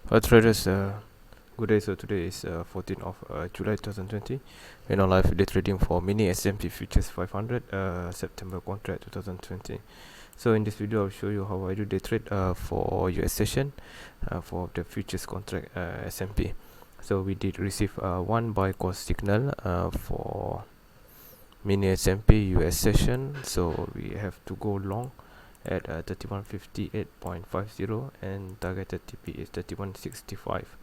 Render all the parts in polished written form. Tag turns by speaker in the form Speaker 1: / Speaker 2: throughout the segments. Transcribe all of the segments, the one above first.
Speaker 1: Traders, good day. So today is 14th of July 2020. We're now live day trading for Mini S&P Futures 500 September contract 2020. So in this video, I'll show you how I do day trade for US session for the futures contract S&P. So we did receive one buy call signal for Mini S&P US session. So we have to go long at 3158.50 and targeted TP is 3165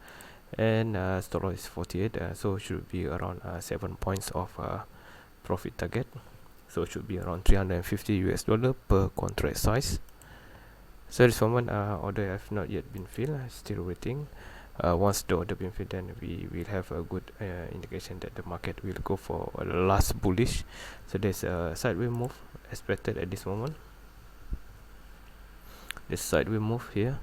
Speaker 1: and stop loss is 48, so should be around 7 points of profit target, so should be around 350 US dollar per contract size. So this moment order have not yet been filled, still waiting. Once the order been filled, then we will have a good indication that the market will go for a last bullish. So there's a sideways move expected at this moment. The sideways move here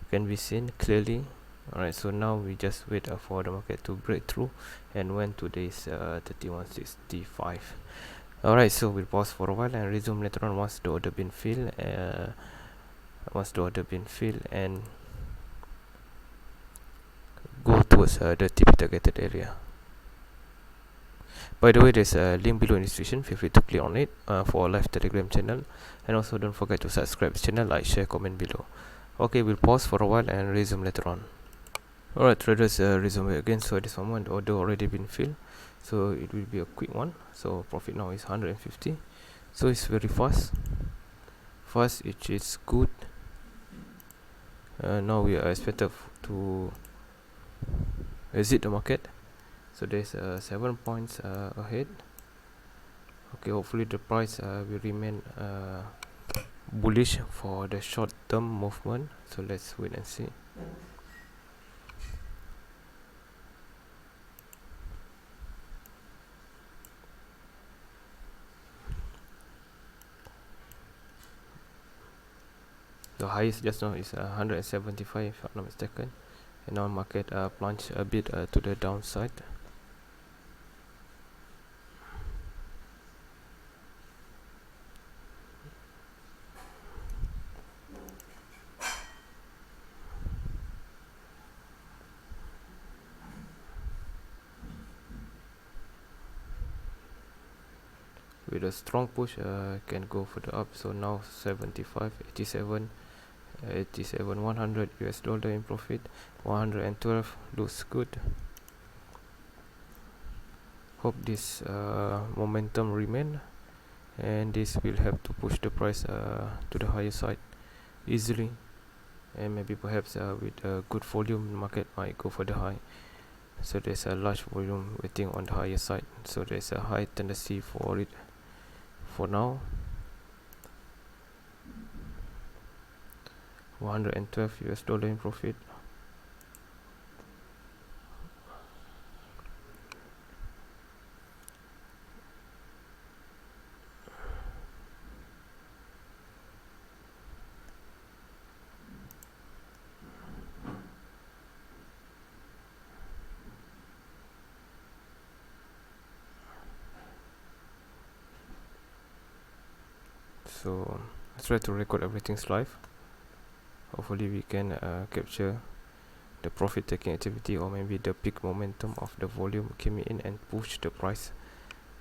Speaker 1: can be seen clearly. Alright, so now we just wait for the market to break through, and when today is 3165. Alright, so we'll pause for a while and resume later on once the order been filled. And go towards the TP targeted area. By the way, there's a link below in the description. Feel free to click on it for our live Telegram channel, and also don't forget to subscribe to the channel, like, share, comment below. Okay, we'll pause for a while and resume later on. Alright, traders, resume again. So at this moment the order already been filled, so it will be a quick one. So profit now is 150, so it's very fast, which is good. Now we are expected to exit the market, so there's 7 points ahead. Okay, hopefully the price will remain bullish for the short term movement, so let's wait and see. The highest just now is 175 if I'm not mistaken, and now market plunged a bit to the downside. With a strong push, can go further up. So now 75, 87, 87, 100 US dollar in profit. 112 looks good. Hope this momentum remain, and this will help to push the price to the higher side easily, and maybe perhaps with a good volume, market might go for the high. So there's a large volume waiting on the higher side, so there's a high tendency for it for now. 112 US dollar in profit. So I try to record everything's live. Hopefully we can capture the profit taking activity, or maybe the peak momentum of the volume came in and push the price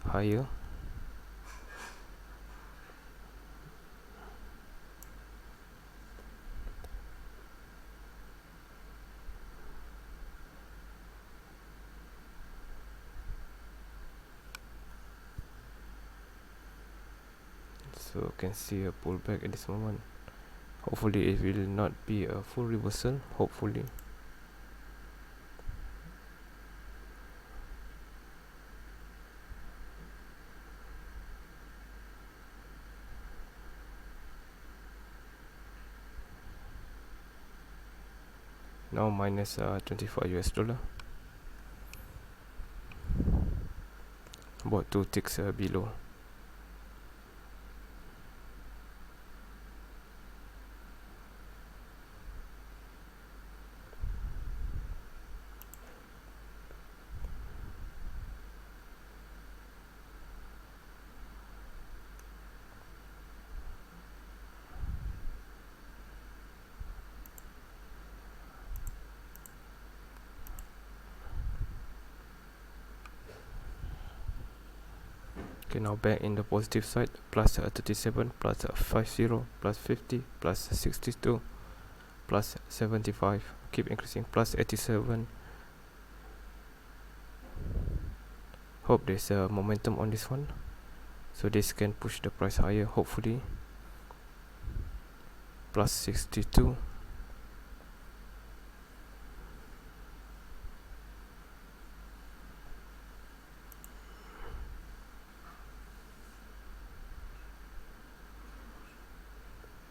Speaker 1: higher. So you can see a pullback at this moment. Hopefully it will not be a full reversal, hopefully. Now minus 25 US dollar, about 2 ticks below. Okay, now back in the positive side, plus 37, plus 50, plus 50, plus 62, plus 75, keep increasing, plus 87. Hope there's a momentum on this one, so this can push the price higher, hopefully. Plus 62.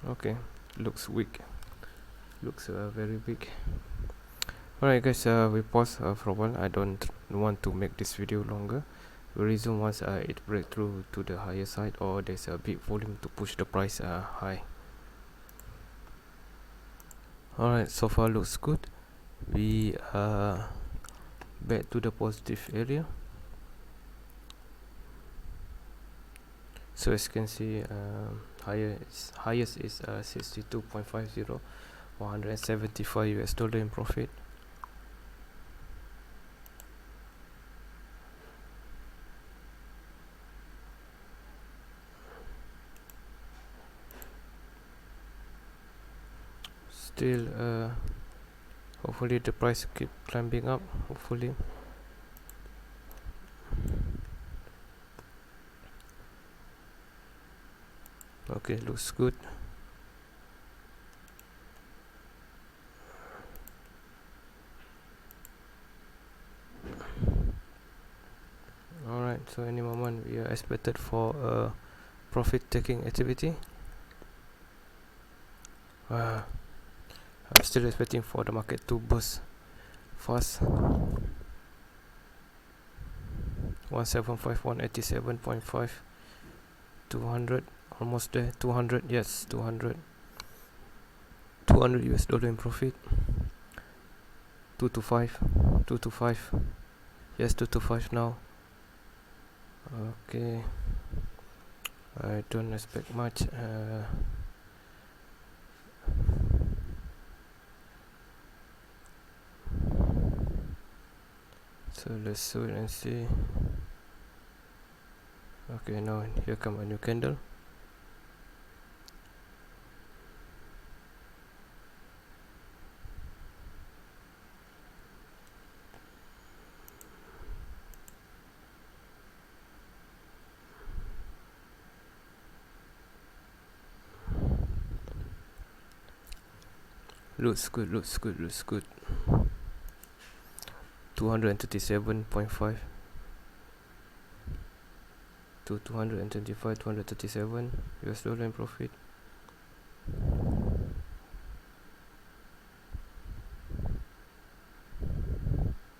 Speaker 1: Okay, looks weak, looks very big. Alright guys, we pause for a while. I don't want to make this video longer. The reason was it break through to the higher side, or there's a big volume to push the price high. Alright, so far looks good. We are back to the positive area. So as you can see, highest is 62.50, 175 US dollar in profit. Still, hopefully the price keep climbing up, hopefully. Okay, looks good. Alright, so any moment we are expected for a profit taking activity. I'm still expecting for the market to burst fast. 175, 187.5, 200, almost there. 200, yes, 200 US dollar in profit. 225, 225, yes, 225 now. Okay, I don't expect much. So let's wait and see. Okay, now here come a new candle. Looks good, looks good, looks good. 237.5 to 225, 237 US dollar in profit.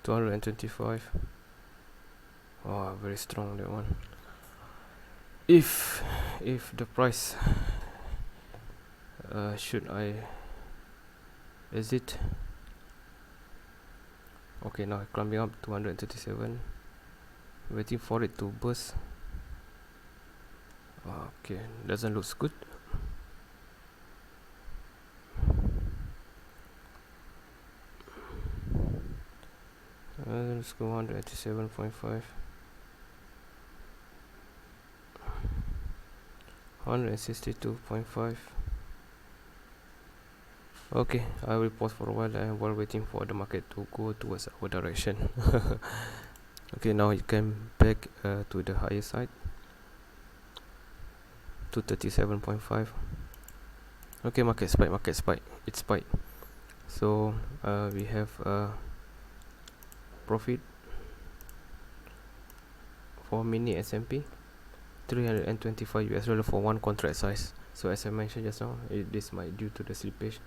Speaker 1: $225. Oh, very strong that one. If the price should I exit? Okay, now climbing up 237, waiting for it to burst. Okay, doesn't look good. Let's go 187.5, 162.5. Okay, I will pause for a while while waiting for the market to go towards our direction. Okay, now it came back to the higher side, 237.5. Okay, market spike, it spiked. So we have profit for mini S&P, 325 US dollar for one contract size. So as I mentioned just now, this might due to the slippage,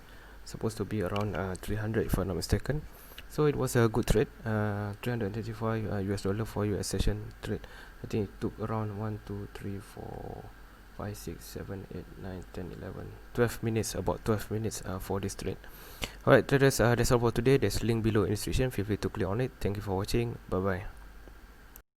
Speaker 1: supposed to be around 300 if I'm not mistaken. So it was a good trade, 325 US dollar for US session trade. I think it took around 1 2 3 4 5 6 7 8 9 10 11 12 minutes, about 12 minutes for this trade. Alright traders, that's all for today. There's link below in the description, feel free to click on it. Thank you for watching, bye bye.